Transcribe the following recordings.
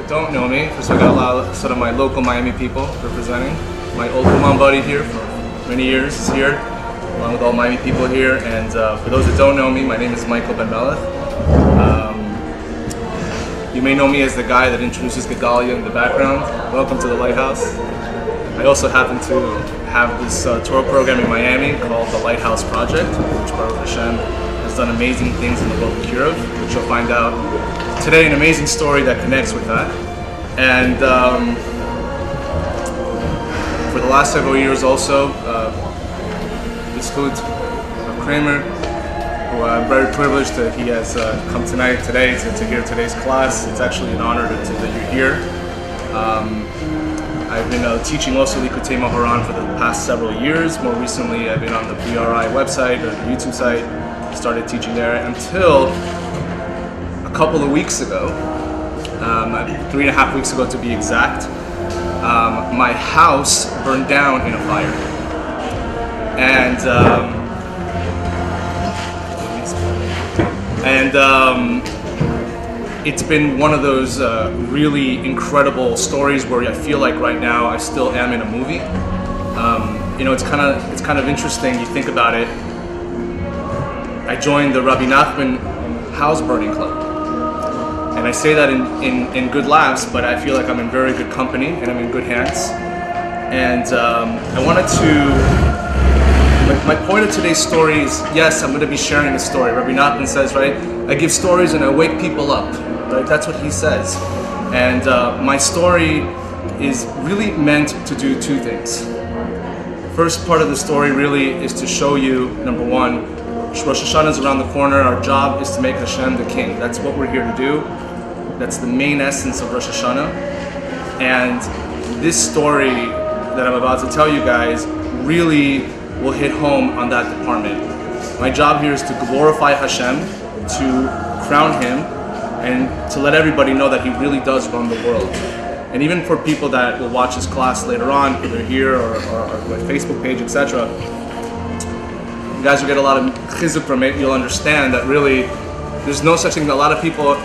that don't know me, first I got a lot of sort of my local Miami people representing. My old Oman buddy here for many years is here, along with all Miami people here. And for those that don't know me, my name is Michael Ben Melech. You may know me as the guy that introduces Gedalia in the background. Welcome to the Lighthouse. I also happen to have this tour program in Miami called the Lighthouse Project, which Baruch Hashem has done amazing things in the world of Kiruv, which you'll find out today, an amazing story that connects with that. And for the last several years also, Breslov Kramer, who I'm very privileged that he has come today to hear today's class. It's actually an honor that you're here. I've been teaching also Likutei Moharan for the past several years. More recently, I've been on the BRI website, or the YouTube site, started teaching there until a couple of weeks ago, 3.5 weeks ago to be exact, my house burned down in a fire. And it's been one of those really incredible stories where I feel like right now I still am in a movie. You know, it's kind of interesting. You think about it. I joined the Rabbi Nachman house burning club, and I say that in good laughs, but I feel like I'm in very good company and I'm in good hands. And I wanted to. My point of today's story is, yes, I'm going to be sharing a story. Rabbi Nachman says, right, I give stories and I wake people up. Right? That's what he says. And my story is really meant to do two things. First part of the story really is to show you, number one, Rosh Hashanah is around the corner. Our job is to make Hashem the king. That's what we're here to do. That's the main essence of Rosh Hashanah. And this story that I'm about to tell you guys really will hit home on that department. My job here is to glorify Hashem, to crown Him, and to let everybody know that He really does run the world. And even for people that will watch this class later on, whether here or my Facebook page, etc., you guys will get a lot of chizuk from it. You'll understand that really there's no such thing. A lot of people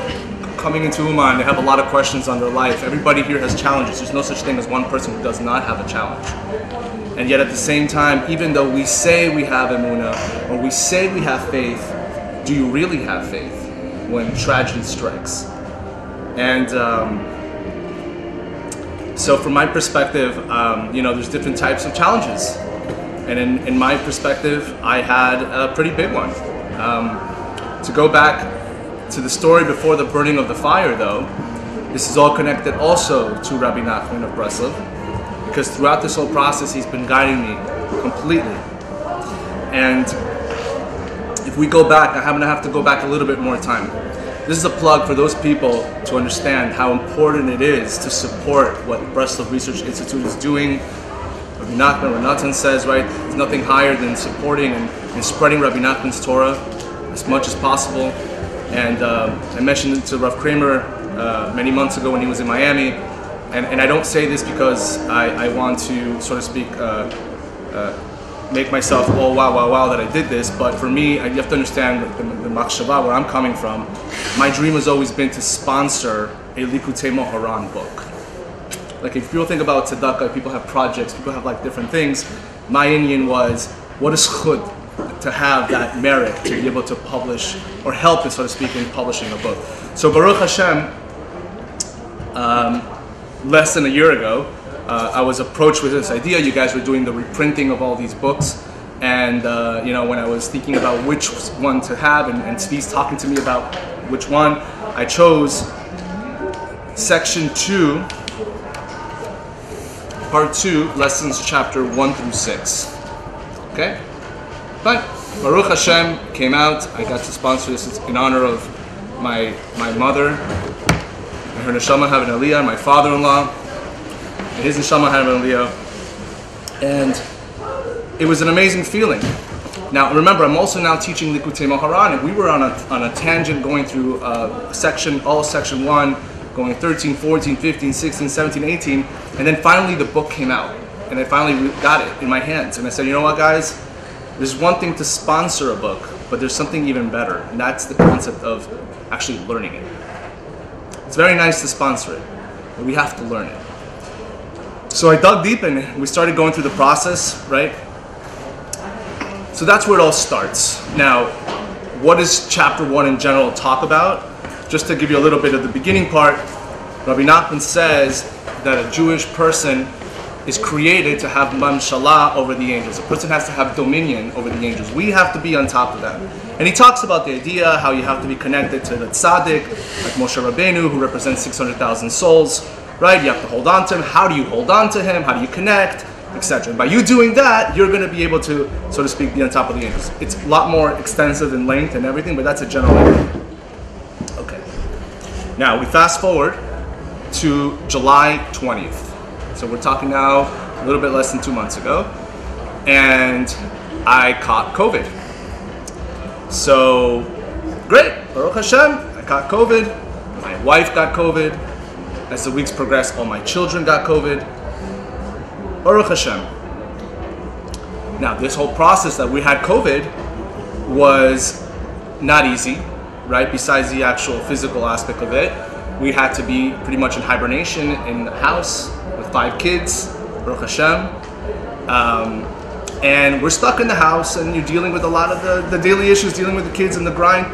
coming into Uman, they have a lot of questions on their life. Everybody here has challenges. There's no such thing as one person who does not have a challenge. And yet at the same time, even though we say we have emunah, or we say we have faith, do you really have faith when tragedy strikes? And so from my perspective, you know, there's different types of challenges. And in my perspective, I had a pretty big one. To go back to the story before the burning of the fire, though, this is all connected also to Rabbi Nachman of Breslov, because throughout this whole process, he's been guiding me completely. And if we go back, I'm going to have to go back a little bit more time. This is a plug for those people to understand how important it is to support what Breslov Research Institute is doing. Rabbi Nachman says, right, there's nothing higher than supporting and spreading Rabbi Nachman's Torah as much as possible. And I mentioned it to Rav Kramer many months ago when he was in Miami. And I don't say this because I want to, so to speak, make myself, oh, wow, that I did this. But for me, you have to understand the machshava, where I'm coming from. My dream has always been to sponsor a Likutei Moharan book. Like if people think about tzedakah, people have projects, people have like different things. My Indian was, what is chud to have that merit to be able to publish, or help, so to speak, in publishing a book. So Baruch Hashem, less than a year ago, I was approached with this idea. You guys were doing the reprinting of all these books, and you know, when I was thinking about which one to have, and Tzvi's talking to me about which one, I chose section 2, part 2, lessons chapter 1 through 6. Okay, but Baruch Hashem came out. I got to sponsor this in honor of my mother. Her neshama having aliyah, my father-in-law, and his neshama having aliyah, and it was an amazing feeling. Now remember, I'm also now teaching Likutei Moharan, and we were on a tangent going through section 1, going 13, 14, 15, 16, 17, 18, and then finally the book came out, and I finally got it in my hands, and I said, you know what, guys, there's one thing to sponsor a book, but there's something even better, and that's the concept of actually learning it. It's very nice to sponsor it, but we have to learn it. So I dug deep and we started going through the process, right? So that's where it all starts. Now, what does chapter 1 in general talk about? Just to give you a little bit of the beginning part, Rabbi Nachman says that a Jewish person is created to have mamshalah over the angels. A person has to have dominion over the angels. We have to be on top of them. And he talks about the idea how you have to be connected to the tzaddik, like Moshe Rabbeinu, who represents 600,000 souls, right? You have to hold on to him. How do you hold on to him? How do you connect? Etc. By you doing that, you're going to be able to, so to speak, be on top of the angels. It's a lot more extensive in length and everything, but that's a general idea. Okay. Now, we fast forward to July 20th. So we're talking now a little bit less than 2 months ago, and I caught COVID. So, great, Baruch Hashem, I caught COVID, my wife got COVID. As the weeks progressed, all my children got COVID. Baruch Hashem. Now, this whole process that we had COVID was not easy, right? Besides the actual physical aspect of it, we had to be pretty much in hibernation in the house with 5 kids, Baruch Hashem. And we're stuck in the house and you're dealing with a lot of the daily issues, dealing with the kids and the grind.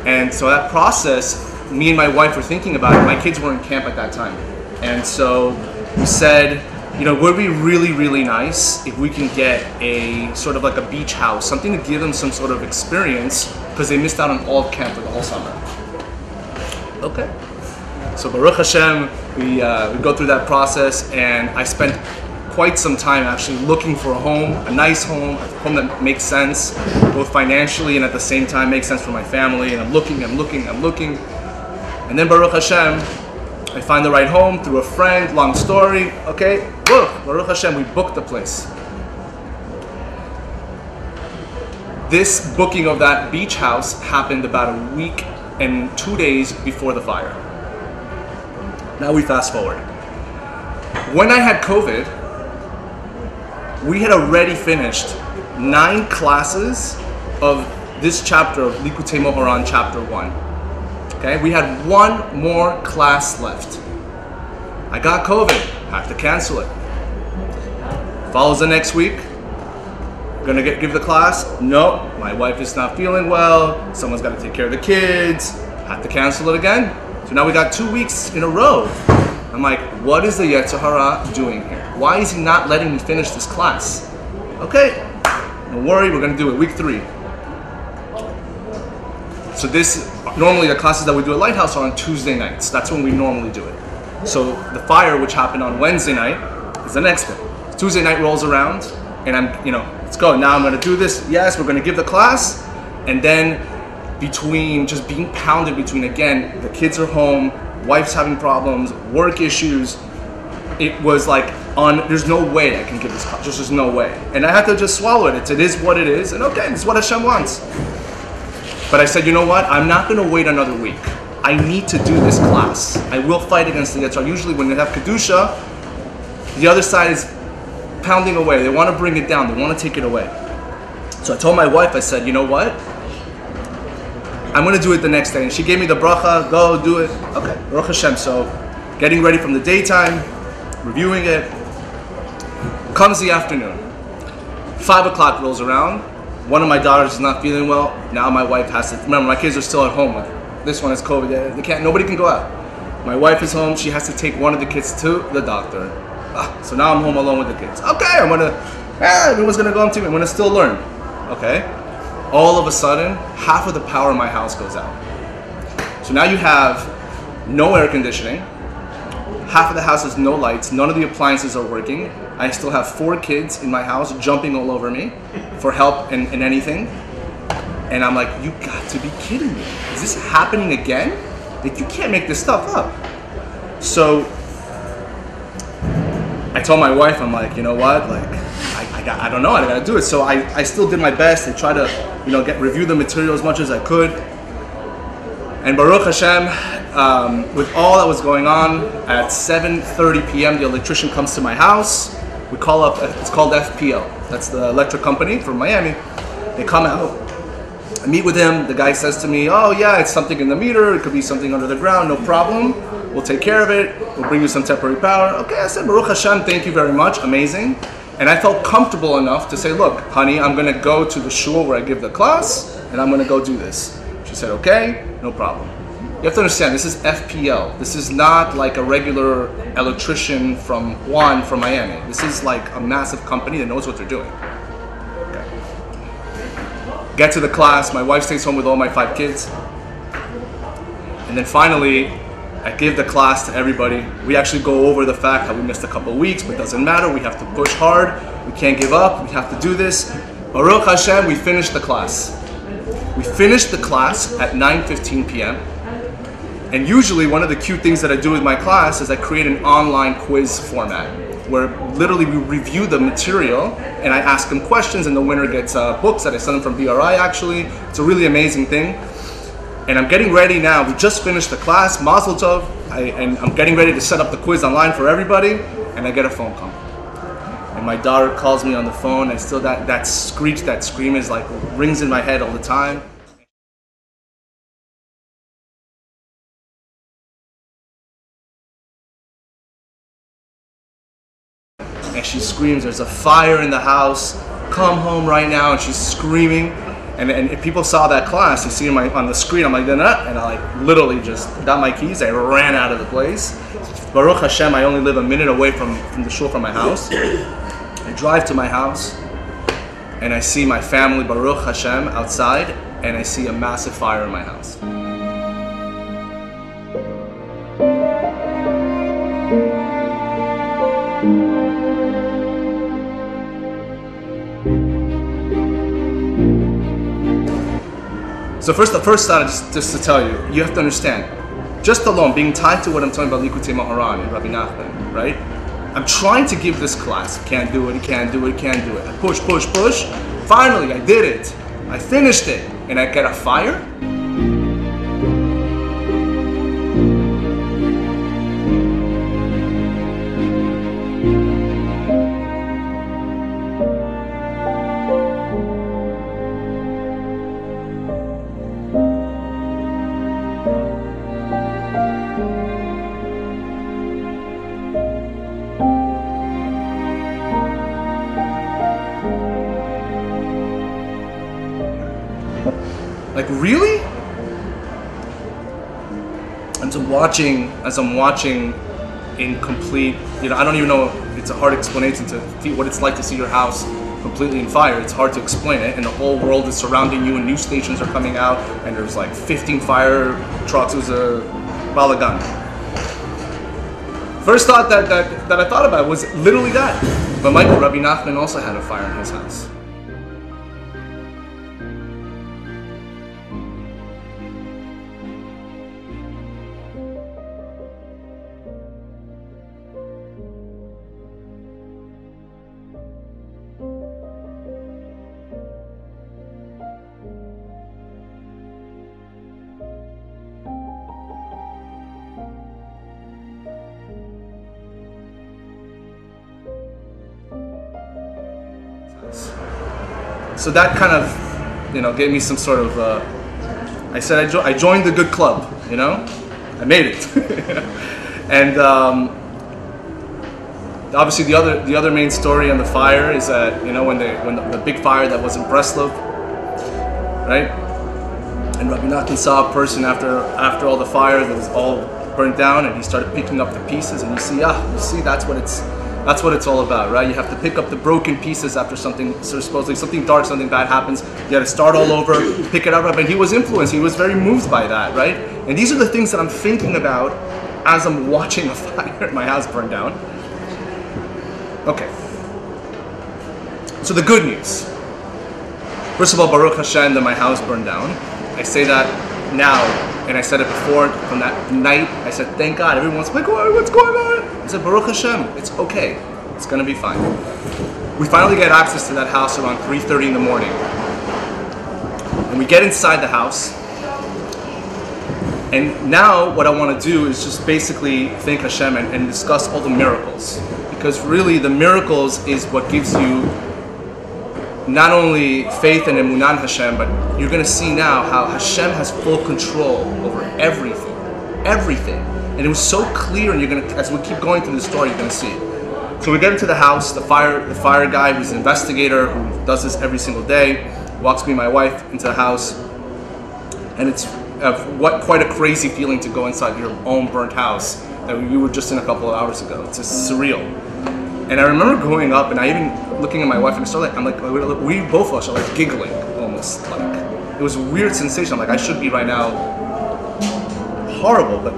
And so that process, me and my wife were thinking about it. My kids were in camp at that time. And so we said, you know, would be really, really nice if we can get a sort of like a beach house, something to give them some sort of experience because they missed out on all of camp for the whole summer. Okay. So Baruch Hashem, we go through that process, and I spent quite some time actually looking for a home, a nice home, a home that makes sense, both financially and at the same time makes sense for my family. And I'm looking. And then Baruch Hashem, I find the right home through a friend, long story, okay, Baruch Hashem, we booked the place. This booking of that beach house happened about a week and 2 days before the fire. Now we fast forward. When I had COVID, we had already finished 9 classes of this chapter of Likutei Moharan, chapter 1. Okay, we had 1 more class left. I got COVID, have to cancel it. Follows the next week. Gonna give the class. No, my wife is not feeling well. Someone's got to take care of the kids. Have to cancel it again. So now we got 2 weeks in a row. I'm like, what is the Yetzer Hara doing here? Why is he not letting me finish this class? Okay, don't worry, we're gonna do it week 3. So normally the classes that we do at Lighthouse are on Tuesday nights. That's when we normally do it. So the fire, which happened on Wednesday night, is the next day. Tuesday night rolls around, and I'm, let's go. Now I'm gonna do this. Yes, we're gonna give the class, and then between just being pounded between, again, the kids are home, wife's having problems, work issues, it was like, there's no way I can give this class. There's no way. And I had to just swallow it. It is what it is, and okay, it's what Hashem wants. But I said, you know what? I'm not going to wait another week. I need to do this class. I will fight against the Yetzer Hara. Usually when you have Kedusha, the other side is pounding away. They want to bring it down. They want to take it away. So I told my wife, I said, you know what? I'm going to do it the next day. And she gave me the bracha, go do it. Okay, Baruch Hashem. So getting ready from the daytime, reviewing it. Comes the afternoon. 5 o'clock rolls around. One of my daughters is not feeling well. Now my wife has to, remember my kids are still at home. This one is COVID. Nobody can go out. My wife is home. She has to take one of the kids to the doctor. So now I'm home alone with the kids. Okay, everyone's gonna go on TV. I'm gonna still learn. Okay. All of a sudden, half of the power in my house goes out. So now you have no air conditioning. Half of the house has no lights. None of the appliances are working. I still have 4 kids in my house jumping all over me for help in anything. And I'm like, you got to be kidding me. Is this happening again? Like, you can't make this stuff up. So I told my wife, I'm like, you know what? Like, I don't know, I gotta do it. So I still did my best. I tried to, review the material as much as I could. And Baruch Hashem, with all that was going on, at 7:30 p.m. the electrician comes to my house. We call up, it's called FPL. That's the electric company from Miami. They come out. I meet with him. The guy says to me, oh yeah, it's something in the meter. It could be something under the ground, no problem. we'll take care of it, we'll bring you some temporary power. Okay, I said, Baruch Hashem, thank you very much, amazing. And I felt comfortable enough to say, look, honey, I'm gonna go to the shul where I give the class, and I'm gonna go do this. She said, okay, no problem. You have to understand, this is FPL. This is not like a regular electrician from Juan from Miami. This is like a massive company that knows what they're doing. Okay. Get to the class, my wife stays home with all my 5 kids. And then finally, I give the class to everybody. We actually go over the fact that we missed a couple of weeks, but it doesn't matter. We have to push hard. We can't give up. We have to do this. Baruch Hashem, we finished the class. We finished the class at 9:15 p.m. And usually one of the cute things that I do with my class is I create an online quiz format where literally we review the material and I ask them questions, and the winner gets books that I send them from BRI actually. It's a really amazing thing. And I'm getting ready now. We just finished the class, Mazel Tov, and I'm getting ready to set up the quiz online for everybody, and I get a phone call. And my daughter calls me on the phone, and still that screech, that scream is like rings in my head all the time. And she screams, there's a fire in the house, come home right now, and she's screaming. And if people saw that class, you see on the screen, I'm like, and I like literally just got my keys, I ran out of the place. Baruch Hashem, I only live a minute away from the shul from my house. I drive to my house, and I see my family, Baruch Hashem, outside, and I see a massive fire in my house. So the first thought is just to tell you, you have to understand, just alone, being tied to what I'm talking about, Likutei Moharan and Rabbi Nachman, right? I'm trying to give this class, can't do it, can't do it, can't do it. I push, push, push. Finally, I did it. I finished it, and I get a fire. Like, really? As I'm watching in complete, I don't even know, it's a hard explanation to what it's like to see your house completely in fire. It's hard to explain it, and the whole world is surrounding you, and news stations are coming out, and there's like 15 fire trucks. It was a balagan. First thought that I thought about was literally that. But Michael, Rabbi Nachman also had a fire in his house. So that kind of, gave me some sort of, I said I joined the good club, I made it. And obviously the other main story on the fire is that, when the big fire that was in Breslov, right? And Rabbi Nachman saw a person after all the fire that was all burnt down, and he started picking up the pieces, and you see that's what it's all about, right? You have to pick up the broken pieces after something, so supposedly something dark, something bad happens. You got to start all over, pick it up, and he was influenced. He was very moved by that, right? And these are the things that I'm thinking about as I'm watching a fire in my house burn down. Okay. So the good news. First of all, Baruch Hashem, that my house burned down. I say that now, and I said it before, from that night, I said, thank God. Everyone's like, what's going on? I said, Baruch Hashem, it's okay. It's gonna be fine. We finally get access to that house around 3:30 in the morning. And we get inside the house. And now what I want to do is just basically thank Hashem and discuss all the miracles. Because really the miracles is what gives you not only faith and emunah in Hashem, but you're going to see now how Hashem has full control over everything. everything. And it was so clear, and as we keep going through the story, you're gonna see it. So we get into the house, the fire guy, who's an investigator, who does this every single day, walks me and my wife into the house, and it's quite a crazy feeling to go inside your own burnt house that we were just in a couple of hours ago. It's just surreal. And I remember going up, and I even looking at my wife, and we both of us are like giggling almost. Like, it was a weird sensation. I'm like, I should be right now horrible, but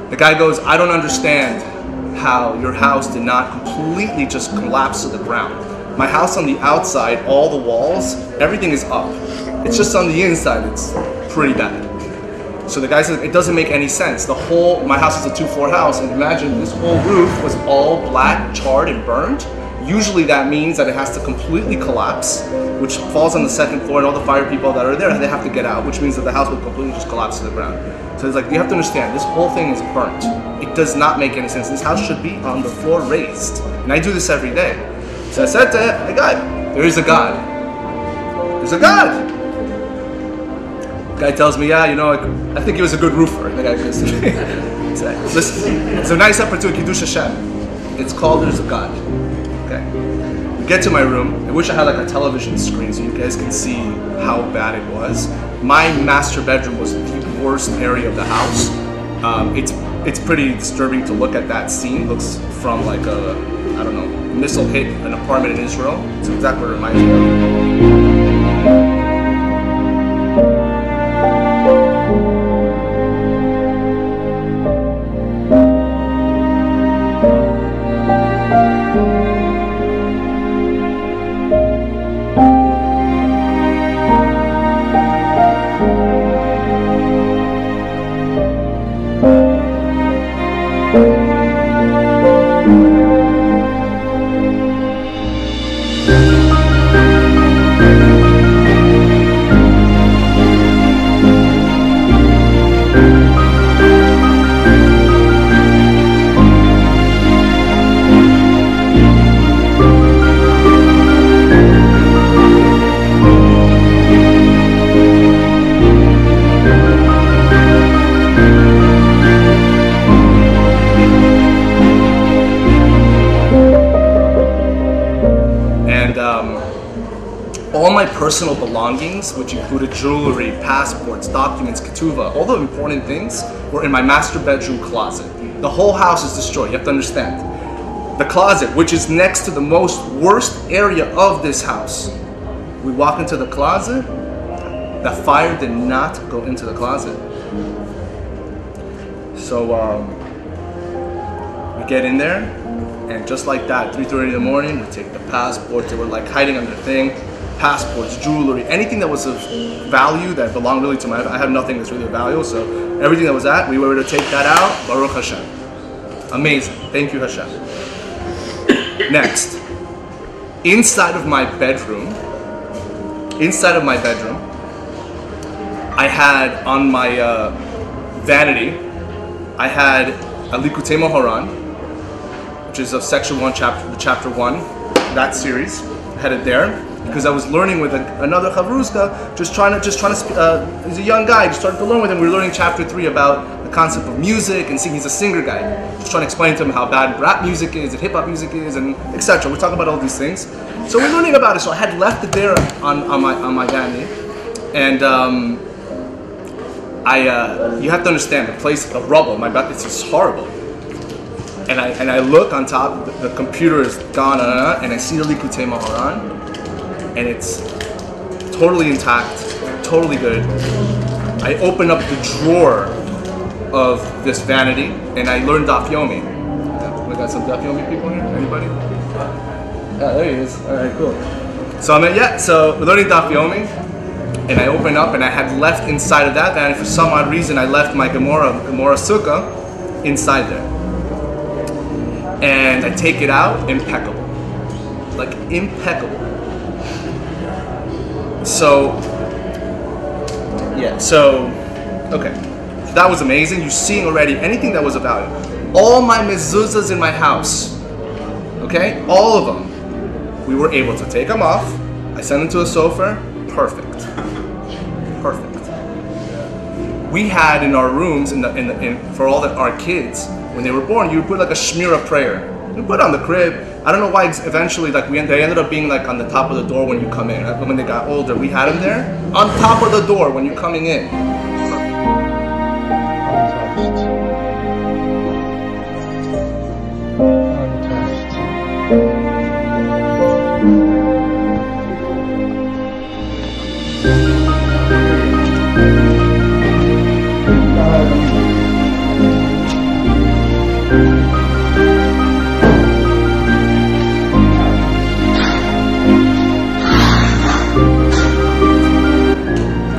the guy goes, I don't understand how your house did not completely just collapse to the ground. My house on the outside, all the walls, everything is up. It's just on the inside, it's pretty bad. So the guy says, it doesn't make any sense. My house is a 2-floor house, and imagine this whole roof was all black, charred, and burned. Usually that means that it has to completely collapse, which falls on the 2nd floor, and all the fire people that are there, they have to get out, which means that the house will completely just collapse to the ground. So it's like, you have to understand, this whole thing is burnt. It does not make any sense. This house should be on the floor raised. And I do this every day. So I said to the guy, there is a God. There's a God. The guy tells me, yeah, you know, I think he was a good roofer. The guy goes to me. Listen, it's a nice opportunity, Kiddush Hashem. It's called There's a God. Okay. We get to my room. I wish I had like a television screen so you guys can see how bad it was. My master bedroom was the worst area of the house. It's pretty disturbing to look at that scene. It looks from like a, I don't know, missile hit an apartment in Israel. It's exactly what it reminds me of. All my personal belongings, which included jewelry, passports, documents, ketuvah, all the important things were in my master bedroom closet. The whole house is destroyed, you have to understand. The closet, which is next to the worst area of this house. We walk into the closet, the fire did not go into the closet. So we get in there, and just like that, 3:30 in the morning, we take the passports. They were like hiding under the thing. Passports, jewelry, anything that was of value that belonged really to I have nothing that's really of value, so everything that was that, we were able to take that out. Baruch Hashem. Amazing. Thank you, Hashem. Next, inside of my bedroom, I had on my vanity, I had a Likutei Moharan, which is of section 1, chapter 1, that series. I had it there because I was learning with another chavruska, just trying to. He's a young guy. Just started to learn with him. We were learning chapter 3 about the concept of music and singing. He's a singer guy. Just trying to explain to him how bad rap music is and hip hop music is and etc. We're talking about all these things. So we're learning about it. So I had left it there on my vanity, and you have to understand the place of rubble. My back, it's just horrible. And I look on top. The computer is gone, and I see the Likutei Moharan. And it's totally intact, totally good. I open up the drawer of this vanity, and I learned Daf Yomi. We got some Daf Yomi people here? Anybody? Yeah, there he is. All right, cool. So so we're learning Daf Yomi, and I open up, and I had left inside of that vanity, for some odd reason, I left my Gemara Sukkah inside there. And I take it out, impeccable. Like, impeccable. So, okay. So that was amazing. You're seeing already anything that was of value. All my mezuzahs in my house, okay, all of them, we were able to take them off. I sent them to a sofer. Perfect. we had in our rooms, for all our kids, when they were born, you would put like a shmira prayer. You put it on the crib. I don't know why eventually like they ended up being like on the top of the door when you come in. When they got older, we had them there on top of the door when you're coming in.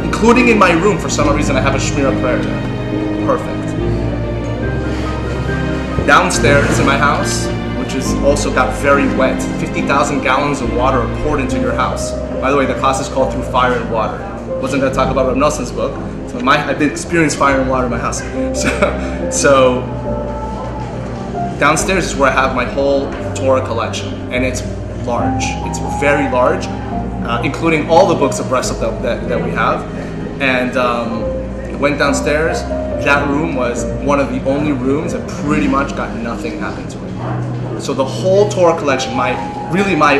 Including in my room, for some reason, I have a shmira prayer there. Perfect. Downstairs in my house, which is also got very wet, 50,000 gallons of water are poured into your house. By the way, the class is called Through Fire and Water. I wasn't going to talk about Reb Nelson's book. So I did experience fire and water in my house. So downstairs is where I have my whole Torah collection, and it's large. It's very large, including all the books of Breslov that we have. And I went downstairs. That room was one of the only rooms that pretty much got nothing happened to it. So the whole Torah collection, my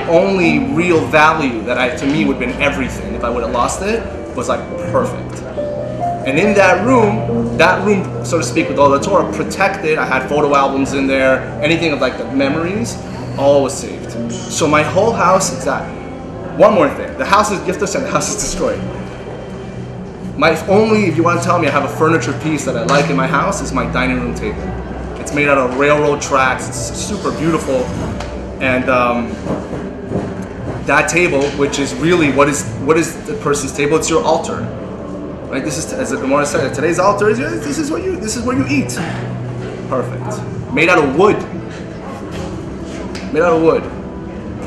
only real value to me would have been everything if I would have lost it, was like perfect. And in that room, so to speak, with all the Torah, protected. I had photo albums in there, anything of like the memories, all was saved. So my whole house is that. One more thing, the house is, you have to understand, the house is destroyed. If you want to tell me I have a furniture piece that I like in my house, is my dining room table. It's made out of railroad tracks, it's super beautiful. And that table, which is really, what is the person's table? It's your altar. Right? This is, as the Gemara said, today's altar is, this is where you eat. Perfect. Made out of wood. Made out of wood.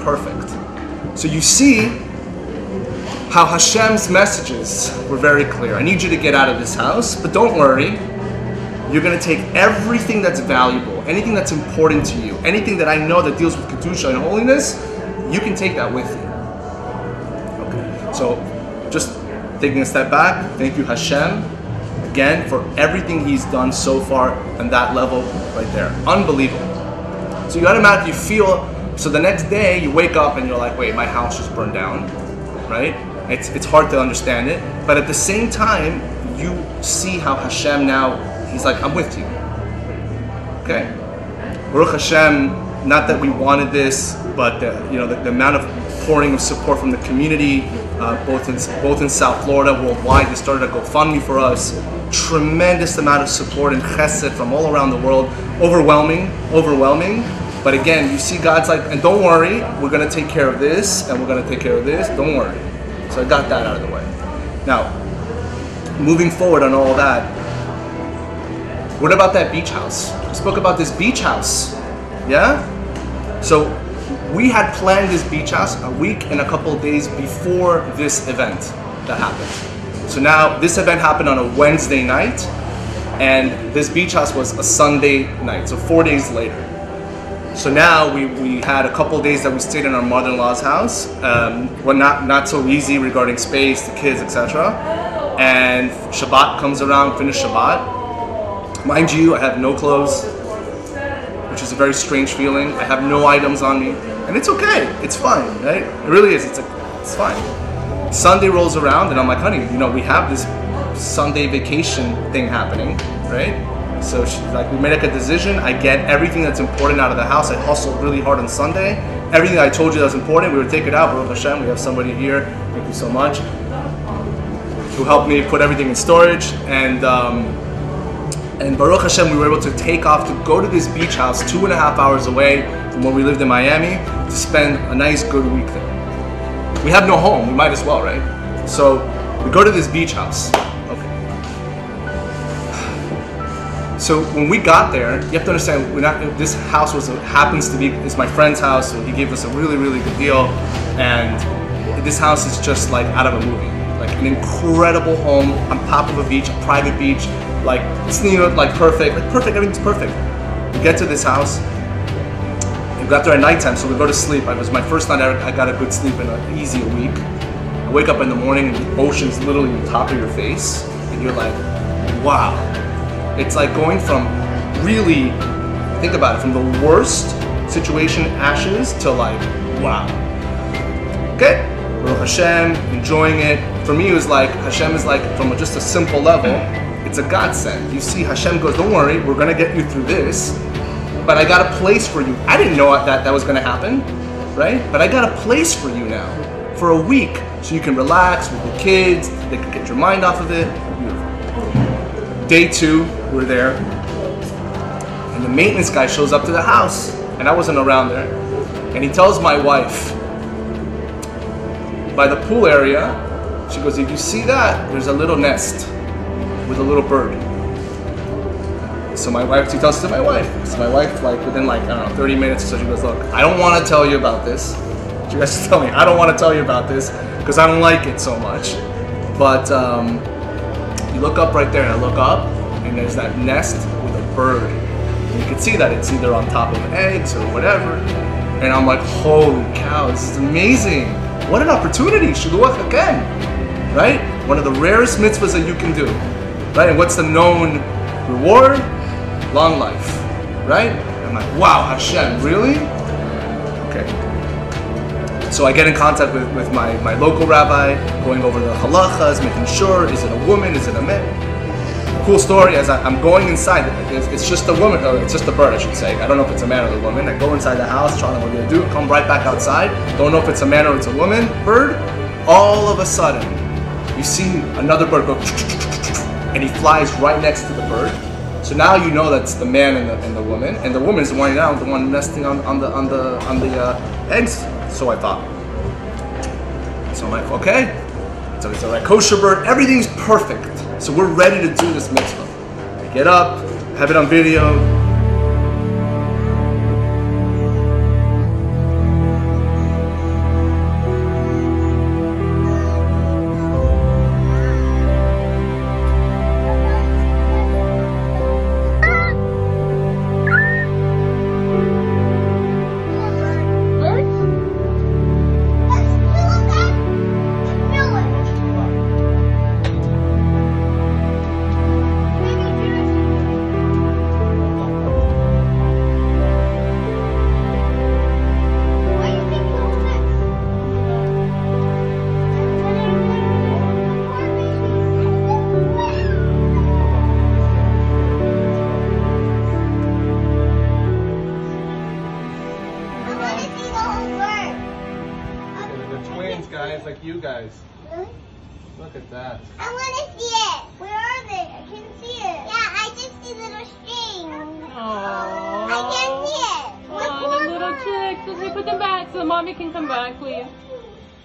Perfect. So you see how Hashem's messages were very clear. I need you to get out of this house, but don't worry. You're going to take everything that's valuable, anything that's important to you, anything that I know that deals with Kedusha and holiness, you can take that with you. Okay. So just taking a step back, thank you Hashem, again, for everything He's done so far on that level right there. Unbelievable. So you automatically feel, so the next day you wake up and you're like, wait, my house just burned down, right? It's hard to understand it, but at the same time, you see how Hashem now, He's like, I'm with you. Okay? Baruch Hashem, not that we wanted this, but the amount of pouring of support from the community, both in South Florida, worldwide. They started a GoFundMe for us. Tremendous amount of support and chesed from all around the world. Overwhelming. But again, you see God's like, and don't worry, we're going to take care of this, and we're going to take care of this. Don't worry. So I got that out of the way. Now, moving forward on all that, what about that beach house? We spoke about this beach house. Yeah? So we had planned this beach house a week and a couple of days before this event that happened. So now this event happened on a Wednesday night, and this beach house was a Sunday night, so 4 days later. So now we had a couple of days that we stayed in our mother-in-law's house. Well, not so easy regarding space, the kids, etc. And Shabbat comes around, finish Shabbat. Mind you, I have no clothes, which is a very strange feeling. I have no items on me, and it's okay. It's fine, right? It really is. It's fine. Sunday rolls around, and I'm like, honey, we have this Sunday vacation thing happening, right? So she's like, we made a decision. I get everything that's important out of the house. I hustled really hard on Sunday. Everything I told you that was important, we would take it out. Baruch Hashem, we have somebody here. Thank you so much. Who helped me put everything in storage. And Baruch Hashem, we were able to take off to go to this beach house 2.5 hours away from where we lived in Miami to spend a nice, good week there. We have no home. We might as well, right? So we go to this beach house. So when we got there, you have to understand, this house is my friend's house, so he gave us a really, really good deal. And this house is just like out of a movie. Like an incredible home on top of a beach, a private beach, like it's like perfect, everything's perfect. We get to this house, we got there at nighttime, so we go to sleep. It was my first night I got a good sleep in an easy week. I wake up in the morning and the ocean's literally on top of your face, and you're like, wow. It's like going from really, think about it, from the worst situation, ashes, to like, wow. Okay, Baruch Hashem, enjoying it. For me, it was like, Hashem is like, from just a simple level, it's a godsend. You see, Hashem goes, don't worry, we're gonna get you through this, but I got a place for you. I didn't know that was gonna happen, right? But I got a place for you now, for a week, so you can relax with the kids, they can get your mind off of it. Beautiful. Day 2, we're there, and the maintenance guy shows up to the house, and I wasn't around there, and he tells my wife, by the pool area, she goes, if you see that, there's a little nest with a little bird. So my wife, she tells it to my wife. So my wife, like within like, I don't know, 30 minutes or so, she goes, look, I don't want to tell you about this. She has to tell me, I don't want to tell you about this because I don't like it so much. But you look up right there, and I look up, and there's that nest with a bird. And you can see that it's either on top of eggs or whatever. And I'm like, holy cow, this is amazing. What an opportunity, Shiluach again, right? One of the rarest mitzvahs that you can do, right? And what's the known reward? Long life, right? I'm like, wow, Hashem, really? Okay. So I get in contact with my local rabbi, going over the halachas, making sure, is it a woman, is it a man? Cool story, as I'm going inside, it's just a woman, or it's just a bird I should say. I don't know if it's a man or a woman. I go inside the house, trying to what to do, come right back outside, don't know if it's a man or it's a woman, bird. All of a sudden, you see another bird go, and he flies right next to the bird. So now you know that's the man and the woman, and the woman is the one down, the one nesting on the eggs. So I thought. So I'm like, okay, so it's a right kosher bird, everything's perfect. So we're ready to do this mitzvah. I get up, have it on video. Guys, like you guys. Really? Look at that. I want to see it. Where are they? I can't see it. Yeah, I just see little strings. Aww. I can't see it. Oh, the little chicks. Let me put them back so mommy can come back, please.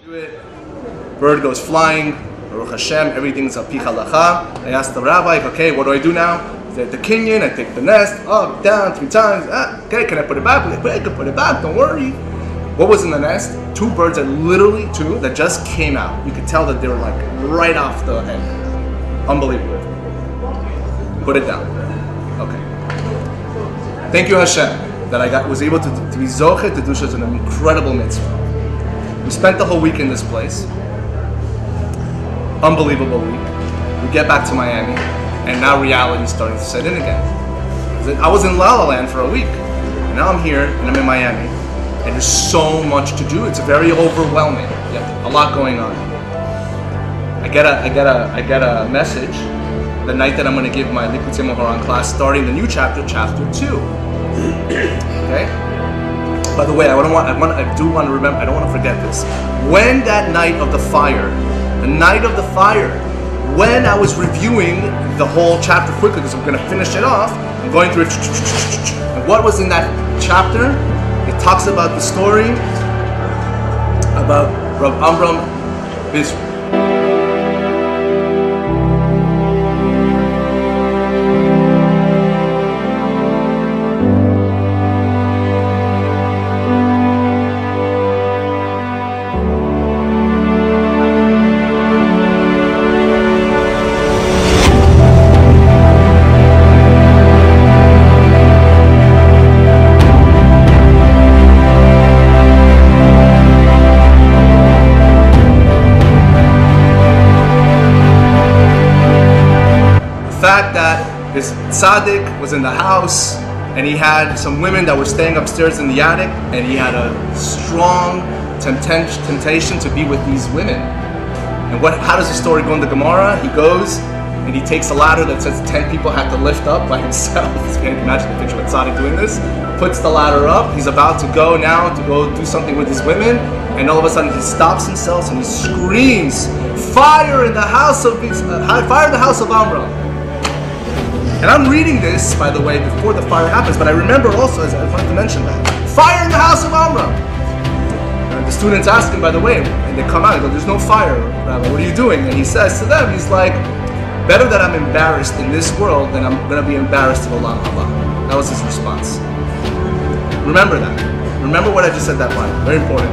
Do it. Bird goes flying. Baruch Hashem, everything's a pi halacha. I asked the rabbi, okay, what do I do now? The kinyan, I take the nest, up, down, 3 times. Okay, can I put it back? I can put it back, don't worry. What was in the nest? 2 birds that literally, 2 that just came out. You could tell that they were like right off the head. Unbelievable. Put it down. Okay. Thank you Hashem that I was able to be zochet to do such an incredible mitzvah. We spent the whole week in this place. Unbelievable week. We get back to Miami, and now reality is starting to set in again. I was in La La Land for a week, and now I'm here and I'm in Miami. And there's so much to do. It's very overwhelming. Yeah, a lot going on. I get a message the night that I'm going to give my Likutei Moharan class, starting the new chapter, chapter 2. Okay. By the way, I do want to remember. I don't want to forget this. When that night of the fire, when I was reviewing the whole chapter quickly because I'm going to finish it off, I'm going through it. And what was in that chapter? It talks about the story about Rav Amram Bisr. tzaddik was in the house, and he had some women that were staying upstairs in the attic, and he had a strong temptation to be with these women. And how does the story go in the Gemara? He goes and he takes a ladder that says 10 people had to lift up by himself. You can imagine the picture of a tzaddik doing this. Puts the ladder up. He's about to go now to go do something with his women, and all of a sudden he stops himself and he screams, "Fire in the house of fire in the house of Amram!" And I'm reading this, by the way, before the fire happens, but I remember also, as I wanted to mention that, fire in the house of Amram. And the students ask him, by the way, and they come out and go, "There's no fire, Rabbi, what are you doing?" And he says to them, he's like, "Better that I'm embarrassed in this world than I'm going to be embarrassed in Olam Haba." That was his response. Remember that. Remember what I just said that line. Very important.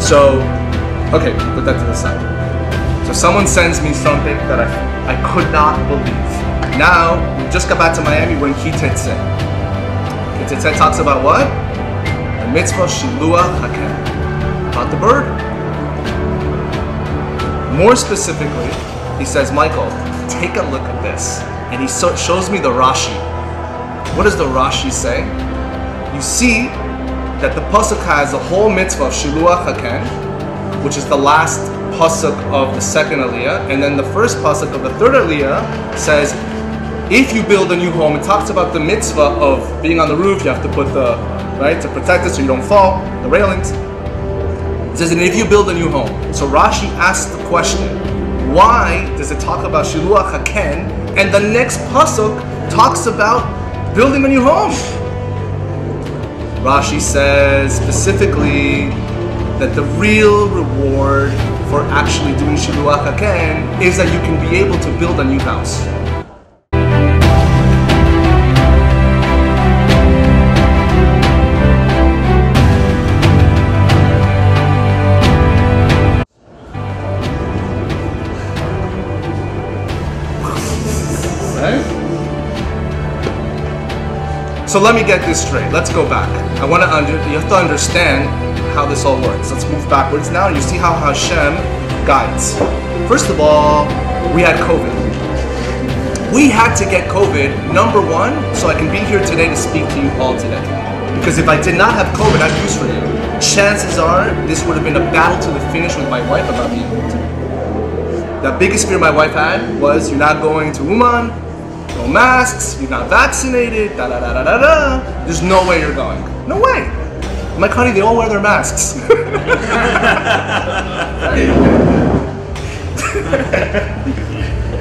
So, okay, put that to the side. So someone sends me something that I could not believe. Now, we just got back to Miami when Ki Tetzeh. Ki Tetzeh talks about what? The mitzvah Shiluach Haken. About the bird. More specifically, he says, "Michael, take a look at this." And he shows me the Rashi. What does the Rashi say? You see that the pasuk has a whole mitzvah of Shiluach Haken, which is the last pasuk of the second aliyah, and then the first pasuk of the third aliyah says, if you build a new home, it talks about the mitzvah of being on the roof. You have to put to protect it so you don't fall, the railings. It says, and if you build a new home. So Rashi asks the question, why does it talk about Shiluach Haken, and the next pasuk talks about building a new home? Rashi says specifically that the real reward for actually doing Shiluach Haken is that you can be able to build a new house. So let me get this straight. Let's go back. You have to understand how this all works. Let's move backwards now, and you see how Hashem guides. First of all, we had COVID. We had to get COVID, number one, so I can be here today to speak to you all today. Because if I did not have COVID, I have news for you. Chances are this would have been a battle to the finish with my wife about being able to. The biggest fear my wife had was, you're not going to Uman, no masks, you're not vaccinated, da-da-da-da-da-da. There's no way you're going. No way. I'm like, honey, they all wear their masks.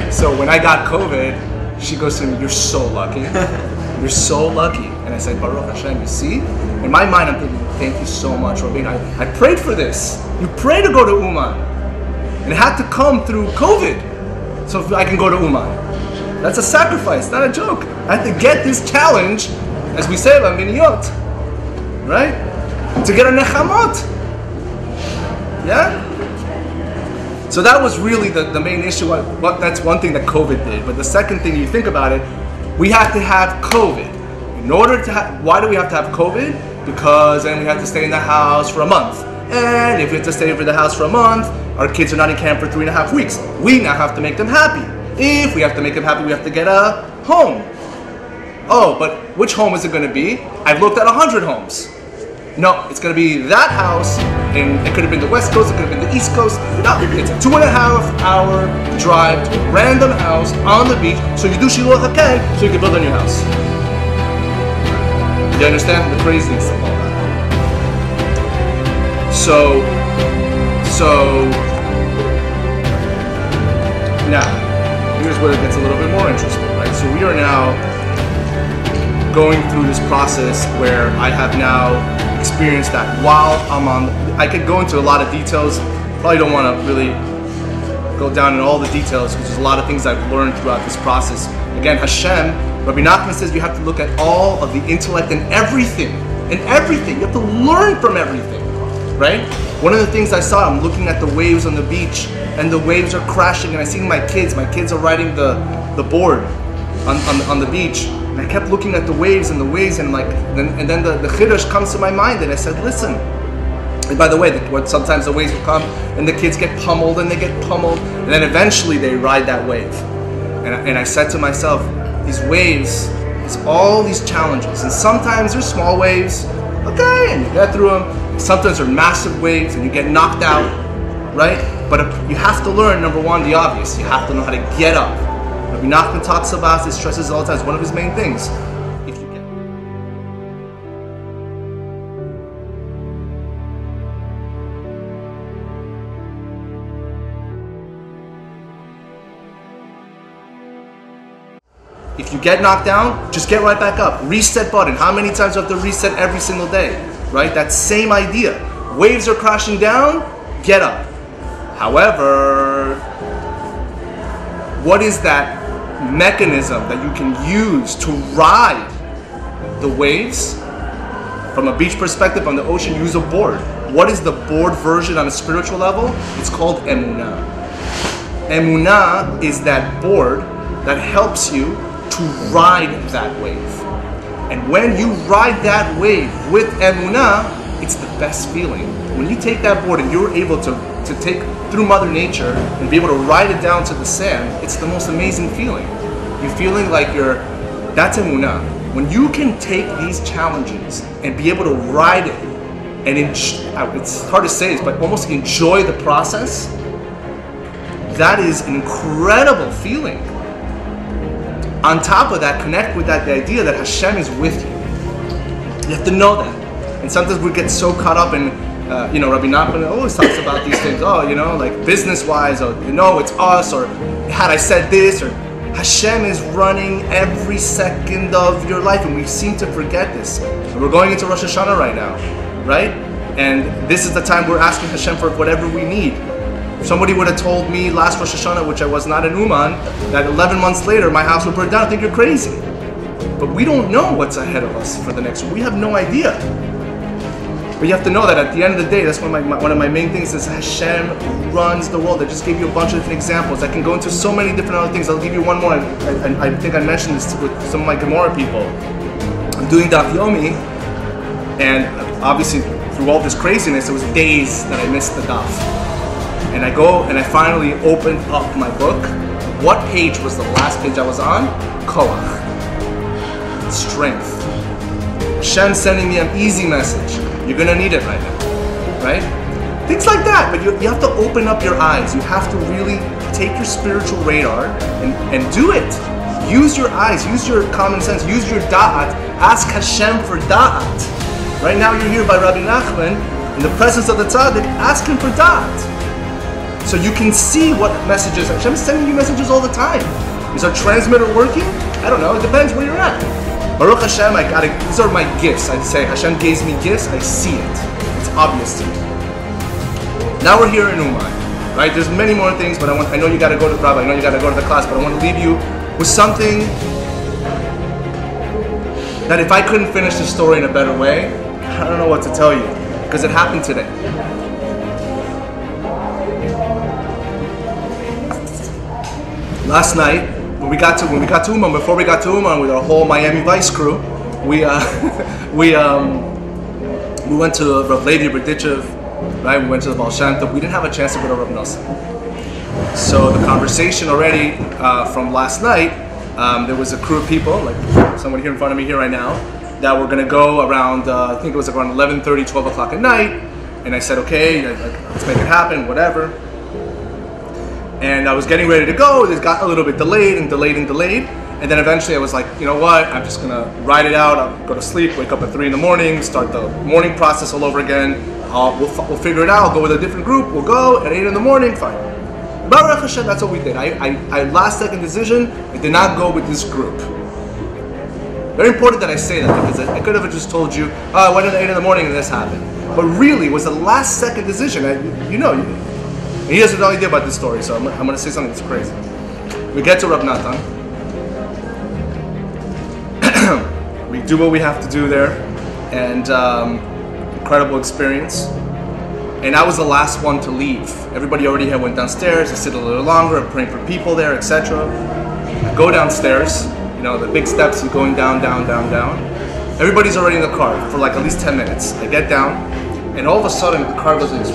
So when I got COVID, she goes to me, you're so lucky. You're so lucky. And I said, Baruch Hashem, you see? In my mind, I'm thinking, thank you so much, Rabin. I prayed for this. You prayed to go to Uman. And it had to come through COVID so I can go to Uman. That's a sacrifice, not a joke. I had to get this challenge, as we say about miniyot, right? To get a nechamot. Yeah? So that was really the main issue. That's one thing that COVID did. But the second thing, you think about it, we have to have COVID. In order to why do we have to have COVID? Because then we have to stay in the house for a month. And if we have to stay in the house for a month, our kids are not in camp for 3.5 weeks. We now have to make them happy. If we have to make them happy, we have to get a home. Oh, but which home is it going to be? I've looked at 100 homes. No, it's going to be that house, and it could have been the West Coast, it could have been the East Coast. No, it's a 2.5-hour drive to a random house on the beach, so you do Shiluach Haken, so you can build a new house. You understand the craziness of all that? So now, here's where it gets a little bit more interesting, right? So we are now going through this process where I have now experienced that while I'm on, I could go into a lot of details, probably don't want to really go down in all the details because there's a lot of things I've learned throughout this process. Again, Hashem, Rabbi Nachman says you have to look at all of the intellect and everything. You have to learn from everything, right? One of the things I saw, I'm looking at the waves on the beach and the waves are crashing and I see my kids are riding the board on the beach. And I kept looking at the waves and then the chiddush comes to my mind and I said, listen. And by the way, sometimes the waves will come and the kids get pummeled and they get pummeled and then eventually they ride that wave. And I said to myself, these waves, is all these challenges. And sometimes they're small waves, okay, and you get through them. Sometimes they're massive waves and you get knocked out, right? But you have to learn, number one, the obvious. You have to know how to get up. Rabbi Nachman talks about this, stresses all the time. It's one of his main things. If you get knocked down, just get right back up. Reset button. How many times do you have to reset every single day? Right? That same idea. Waves are crashing down, get up. However, what is that mechanism that you can use to ride the waves? From a beach perspective, on the ocean, use a board. What is the board version on a spiritual level? It's called emunah. Emunah is that board that helps you to ride that wave. And when you ride that wave with emunah, it's the best feeling. When you take that board and you're able to take through Mother Nature and be able to ride it down to the sand, it's the most amazing feeling. You're feeling like that's emunah. When you can take these challenges and be able to ride it, and it's hard to say this, but almost enjoy the process, that is an incredible feeling. On top of that, connect with the idea that Hashem is with you. You have to know that. And sometimes we get so caught up in, Rabbi Nachman always talks about these things. Oh, like business-wise, or it's us, or had I said this, or Hashem is running every second of your life, and we seem to forget this. And we're going into Rosh Hashanah right now, right? And this is the time we're asking Hashem for whatever we need. Somebody would have told me last Rosh Hashanah, which I was not in Uman, that 11 months later my house would burn down. I think you're crazy. But we don't know what's ahead of us for the next one. We have no idea. But you have to know that at the end of the day, that's one of my main things is Hashem runs the world. I just gave you a bunch of different examples. I can go into so many different other things. I'll give you one more. I think I mentioned this with some of my Gemara people. I'm doing Daf Yomi, and obviously through all this craziness, it was days that I missed the Daf. And I go and I finally opened up my book. What page was the last page I was on? Koach. Strength. Hashem sending me an easy message. You're going to need it right now. Right? Things like that. But you have to open up your eyes. You have to really take your spiritual radar and do it. Use your eyes. Use your common sense. Use your da'at. Ask Hashem for da'at. Right now you're here by Rabbi Nachman in the presence of the tzaddik. Ask him for da'at. So you can see what messages. Hashem is sending you messages all the time. Is our transmitter working? I don't know. It depends where you're at. Baruch Hashem, these are my gifts. I say Hashem gave me gifts. I see it. It's obvious to me. Now we're here in Uman, right? There's many more things, but I know you got to go to the rabbi. I know you got to go to the class, but I want to leave you with something that if I couldn't finish the story in a better way, I don't know what to tell you because it happened today. Last night, when we got to Uman, before we got to Uman with our whole Miami Vice crew, we went to Rav Levi Berdichev, right? We went to the Baal Shem Tov. We didn't have a chance to go to Rav Nosson. So the conversation already from last night, there was a crew of people, like someone here in front of me here right now, that were going to go around, I think it was around 11:30, 12 o'clock at night. And I said, okay, let's make it happen, whatever. And I was getting ready to go. It got a little bit delayed. And then eventually I was like, you know what? I'm just going to ride it out. I'll go to sleep, wake up at 3 in the morning, start the morning process all over again. We'll figure it out. I'll go with a different group. We'll go at 8 in the morning. Fine. Baruch Hashem, that's what we did. I last second decision, I did not go with this group. Very important that I say that because I could have just told you, oh, I went at 8 in the morning and this happened. But really, it was a last second decision. He has no idea about this story, so I'm going to say something that's crazy. We get to Rav Natan. We do what we have to do there, and incredible experience. And I was the last one to leave. Everybody already had went downstairs. I sit a little longer. I'm praying for people there, etc. I go downstairs. The big steps and going down. Everybody's already in the car for like at least 10 minutes. I get down. And all of a sudden, the car goes and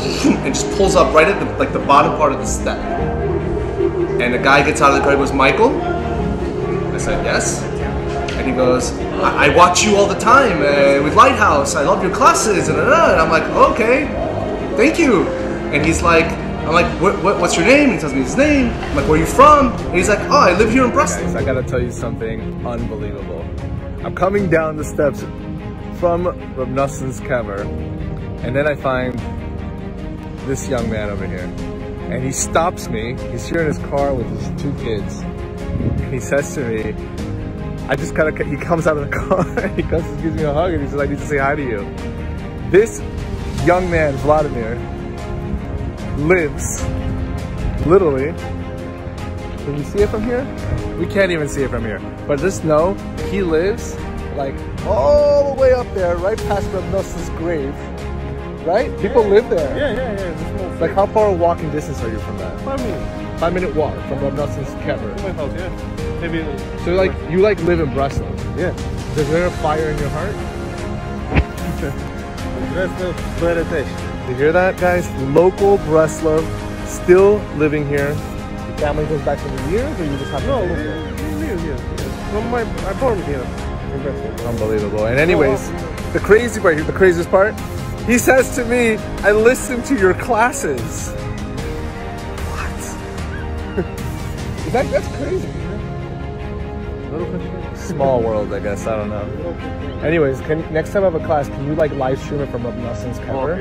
just pulls up right at the bottom part of the step. And the guy gets out of the car. He goes, Michael. I said, yes. And he goes, I watch you all the time with Lighthouse. I love your classes. And I'm like, okay, thank you. And he's like, I'm like, what's your name? He tells me his name. I'm like, where are you from? And he's like, oh, I live here in Breslov. Guys, I gotta tell you something unbelievable. I'm coming down the steps from Reb Noson's kever, and then I find this young man over here. And he stops me. He's here in his car with his 2 kids. And he says to me, he comes out of the car, and he comes and gives me a hug, and he says, I need to say hi to you. This young man, Vladimir, lives literally, can you see it from here? We can't even see it from here, but just know he lives like all the way up there, right past Reb Noson's grave, right? People live there. Yeah. Like, how far a walking distance are you from that? 5 minutes. 5-minute walk from Reb Noson's kever. My house, yeah. Maybe. So like, you like live in Breslov? Yeah. Is there a fire in your heart? Breslov, heritage. You hear that, guys? Local Breslov, still living here. Your family goes back for the years, or you just have to live here? We live here. From I born here in Breslov. Unbelievable. And anyways, the crazy part here, the craziest part, he says to me, I listen to your classes. What? That's crazy. Small world, I guess. I don't know. Anyways, next time I have a class, can you like live stream it from Reb Noson's kever?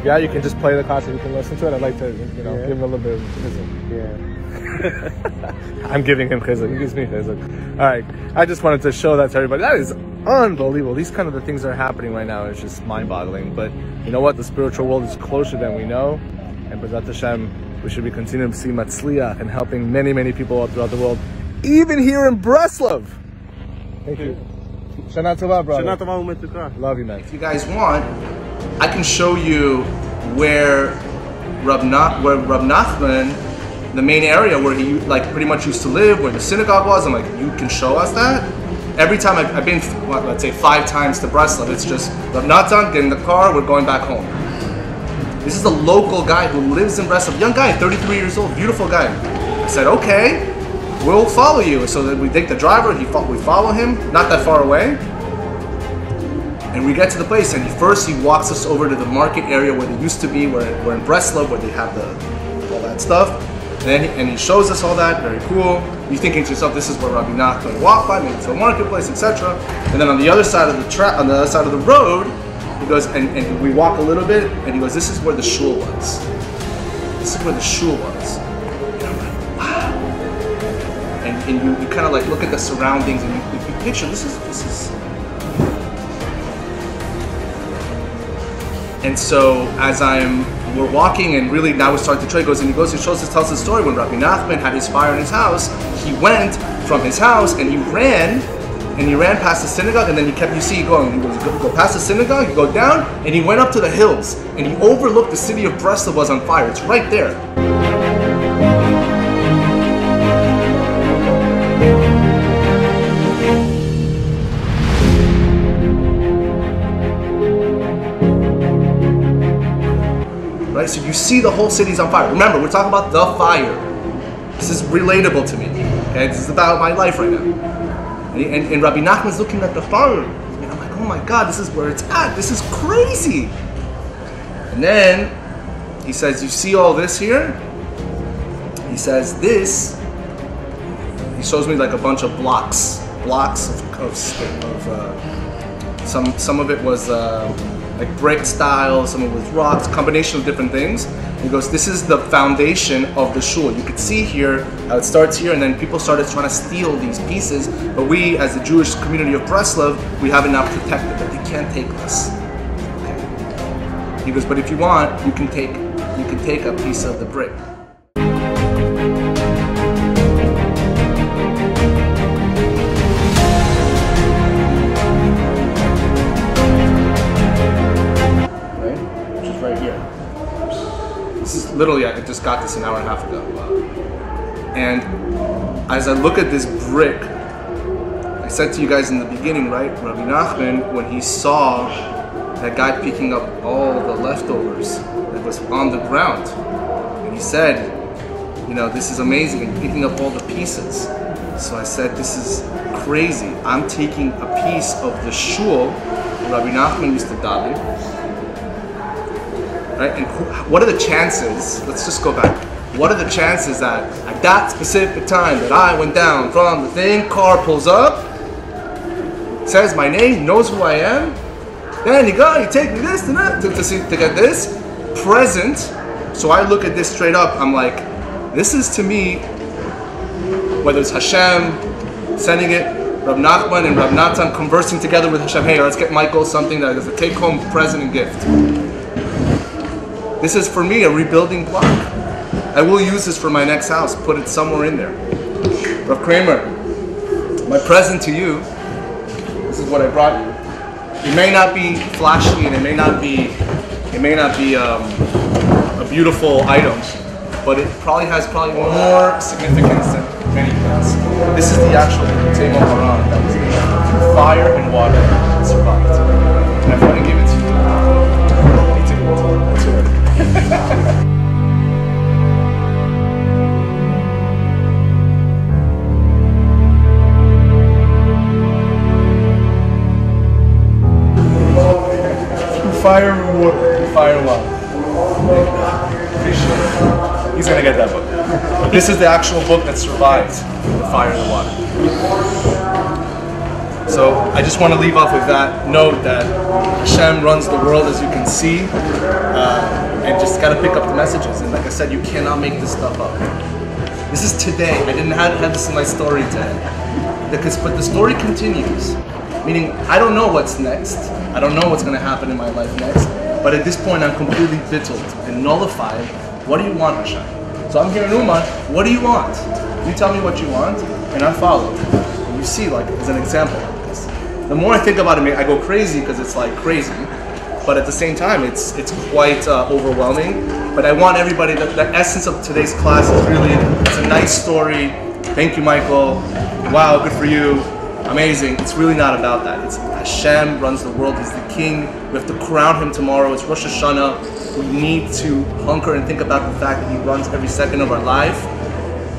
Yeah, you can just play the class and you can listen to it. I'd like to, give him a little bit of chizuk. Yeah. I'm giving him chizuk. He gives me chizuk. All right. I just wanted to show that to everybody. That is unbelievable. These kind of the things that are happening right now is just mind-boggling. But you know what? The spiritual world is closer than we know. And B'ezrat Hashem, we should be continuing to see Matzliach and helping many, many people all throughout the world, even here in Breslov. Thank you. Shana Tova, brother. Shana Tova, umetukah. Love you, man. If you guys want, I can show you where Reb Nachman, the main area where he like pretty much used to live, where the synagogue was. I'm like, you can show us that? Every time I've been, let's say 5 times to Breslov, it's just Reb Natan, get in the car, we're going back home. This is a local guy who lives in Breslov, young guy, 33 years old, beautiful guy. I said, okay. We'll follow you. So that we take the driver, we follow him, not that far away. And we get to the place, and first he walks us over to the market area where they used to be, we're in Breslov, where they have all that stuff. And he shows us all that, very cool. You're thinking to yourself, this is where Rabbi Nachman walked by, maybe to a marketplace, etc. And then on the other side of the road, he goes, and we walk a little bit, and he goes, this is where the shul was. This is where the shul was. And you kind of like look at the surroundings and you picture this is. And so as we're walking and really now we're starting to try, tells the story when Rabbi Nachman had his fire in his house. He went from his house and he ran past the synagogue, and then you see going. He goes go past the synagogue, you go down, and he went up to the hills and he overlooked the city of Breslov was on fire. It's right there. Right? So you see the whole city's on fire. Remember, we're talking about the fire. This is relatable to me. Okay? This is about my life right now. And Rabbi Nachman's looking at the fire. And I'm like, oh my God, this is where it's at. This is crazy. And then he says, you see all this here? He says this. He shows me like a bunch of blocks of some of it was like brick style, some of it was rocks, combination of different things. He goes, this is the foundation of the shul. You could see here how it starts here, and then people started trying to steal these pieces, but we, as the Jewish community of Breslov, we have it now protected, but they can't take this. Okay. He goes, but if you want, you can take a piece of the brick. Literally, I just got this an hour and a half ago. And as I look at this brick, I said to you guys in the beginning, right? Rabbi Nachman, when he saw that guy picking up all the leftovers that was on the ground, and he said, you know, this is amazing, and picking up all the pieces. So I said, this is crazy. I'm taking a piece of the shul where Rabbi Nachman used to daven. Right? And what are the chances, let's just go back. What are the chances that at that specific time that I went down from the thing, car pulls up, says my name, knows who I am, then you take me this and that to get this present. So I look at this straight up, I'm like, this is to me, whether it's Hashem sending it, Rab Nachman and Rab Natan conversing together with Hashem, hey, let's get Michael something that is a take-home present and gift. This is for me a rebuilding block. I will use this for my next house, put it somewhere in there. Rav Kramer, my present to you, this is what I brought you. It may not be flashy and it may not be a beautiful item, but it probably has more significance than many things. This is the actual Tema Haran that was through fire and water and survived. And I want to give it to you. Me too. Let's hear it. Fire and water. Fire and water. Appreciate it. He's gonna get that book. But this is the actual book that survived the fire and the water. So I just want to leave off with that note that Hashem runs the world, as you can see, and just gotta pick up the messages. And like I said, you cannot make this stuff up. This is today. I didn't have this in my story today, but the story continues. Meaning, I don't know what's next. I don't know what's going to happen in my life next. But at this point, I'm completely bittled and nullified. What do you want, Hashem? So I'm here in Uman. What do you want? You tell me what you want, and I follow. And you see, like, as an example of this. The more I think about it, I go crazy because it's like crazy. But at the same time, it's quite overwhelming. But I want everybody, the essence of today's class is really, it's a nice story. Thank you, Michael. Wow, good for you. Amazing. It's really not about that. It's Hashem runs the world. He's the king. We have to crown him tomorrow. It's Rosh Hashanah. We need to hunker and think about the fact that he runs every second of our life.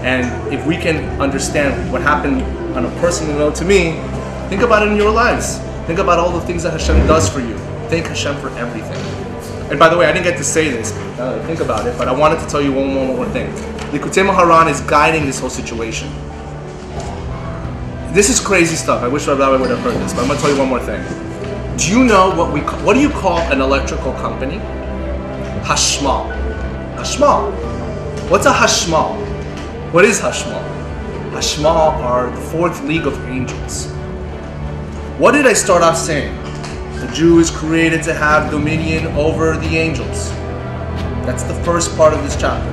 And if we can understand what happened on a personal note to me, think about it in your lives. Think about all the things that Hashem does for you. Thank Hashem for everything. And by the way, I didn't get to say this, now that I think about it, but I wanted to tell you one more thing. Likutei Moharan is guiding this whole situation. This is crazy stuff. I wish Rabbi would have heard this, but I'm going to tell you one more thing. Do you know what do you call an electrical company? Hashmal. Hashmal. What's a Hashmal? What is Hashmal? Hashmal are the fourth league of angels. What did I start off saying? The Jew is created to have dominion over the angels. That's the first part of this chapter.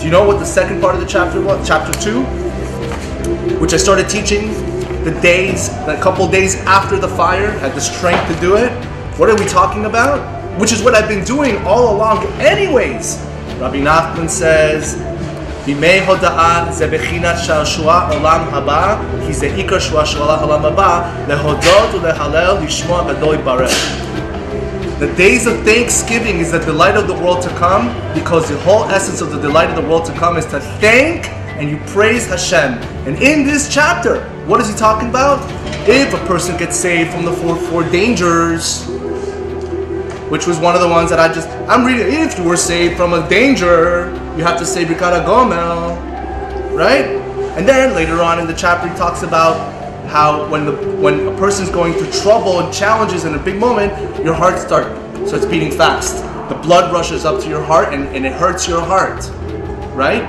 Do you know what the second part of the chapter was? Chapter 2? Which I started teaching a couple days after the fire, had the strength to do it. What are we talking about? Which is what I've been doing all along anyways. Rabbi Nachman says, Bimei hoda'ah ze bechinat shel shua olam haba, ki ze ikar shua shel olam haba, lehodot ulehalel lishma gadol bareh. The days of thanksgiving is the delight of the world to come, because the whole essence of the delight of the world to come is to thank and you praise Hashem. And in this chapter, what is he talking about? If a person gets saved from the four dangers, which was one of the ones that I'm reading. If you were saved from a danger, you have to say Birkat HaGomel, right? And then later on in the chapter, he talks about how when a person's going through trouble and challenges in a big moment, your heart starts beating fast. The blood rushes up to your heart and it hurts your heart, right?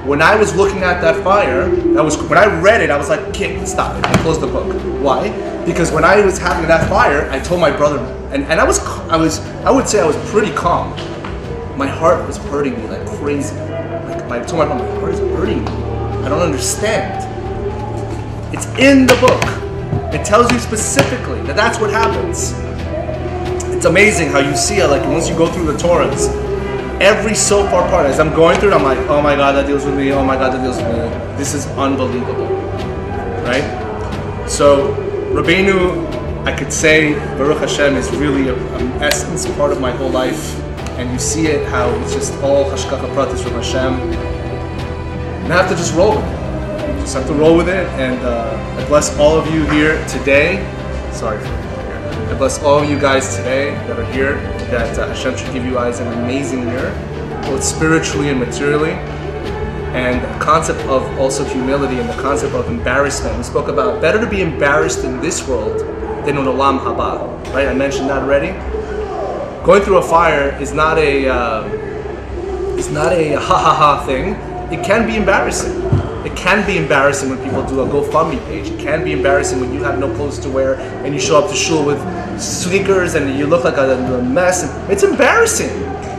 When I was looking at that fire, when I read it, I was like, okay, stop it, and close the book. Why? Because when I was having that fire, I told my brother, and I would say I was pretty calm. My heart was hurting me like crazy. I told my brother, my heart is hurting me. I don't understand. It's in the book. It tells you specifically that that's what happens. It's amazing how you see it, like once you go through the Torahs, every so far part, as I'm going through it, I'm like, oh my God, that deals with me, oh my God, that deals with me. This is unbelievable, right? So, Rabbeinu, I could say, Baruch Hashem is really an essence, part of my whole life. And you see it, how it's just all Hashgacha Pratis from Hashem. And I have to just roll with it. just have to roll with it. And I bless all of you here today. Sorry for here. I bless all of you guys today that are here, that Hashem should give you guys an amazing year, both spiritually and materially. And the concept of also humility and the concept of embarrassment. We spoke about better to be embarrassed in this world than in Olam Haba. Right? I mentioned that already. Going through a fire is not a ha ha ha thing. It can be embarrassing. It can be embarrassing when people do a GoFundMe page. It can be embarrassing when you have no clothes to wear and you show up to shul with sneakers and you look like a mess. It's embarrassing.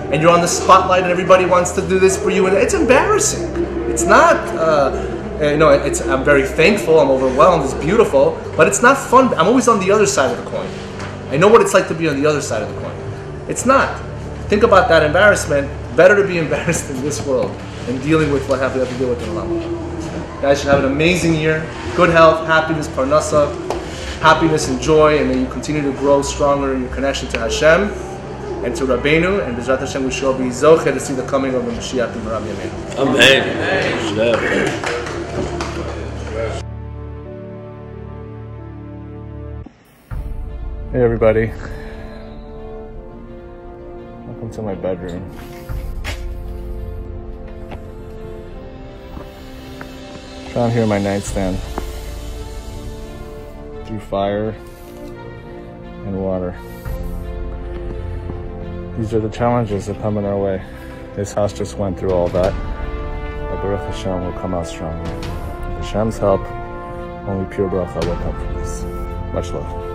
And you're on the spotlight and everybody wants to do this for you, and it's embarrassing. It's not, I'm very thankful, I'm overwhelmed, it's beautiful, but it's not fun. I'm always on the other side of the coin. I know what it's like to be on the other side of the coin. It's not. Think about that embarrassment. Better to be embarrassed in this world and dealing with what we have to deal with in Allah. Guys should have an amazing year. Good health, happiness, parnasa, happiness and joy, and may you continue to grow stronger in your connection to Hashem and to Rabbeinu, and B'ezrat Hashem we shall be zoche to see the coming of the Mashiach in Ram Yameinu. Amen. Hey everybody. Welcome to my bedroom. Found here my nightstand. Through fire and water. These are the challenges that come in our way. This house just went through all that. But Baruch Hashem will come out stronger. With Hashem's help, only pure bracha will come from this. Much love.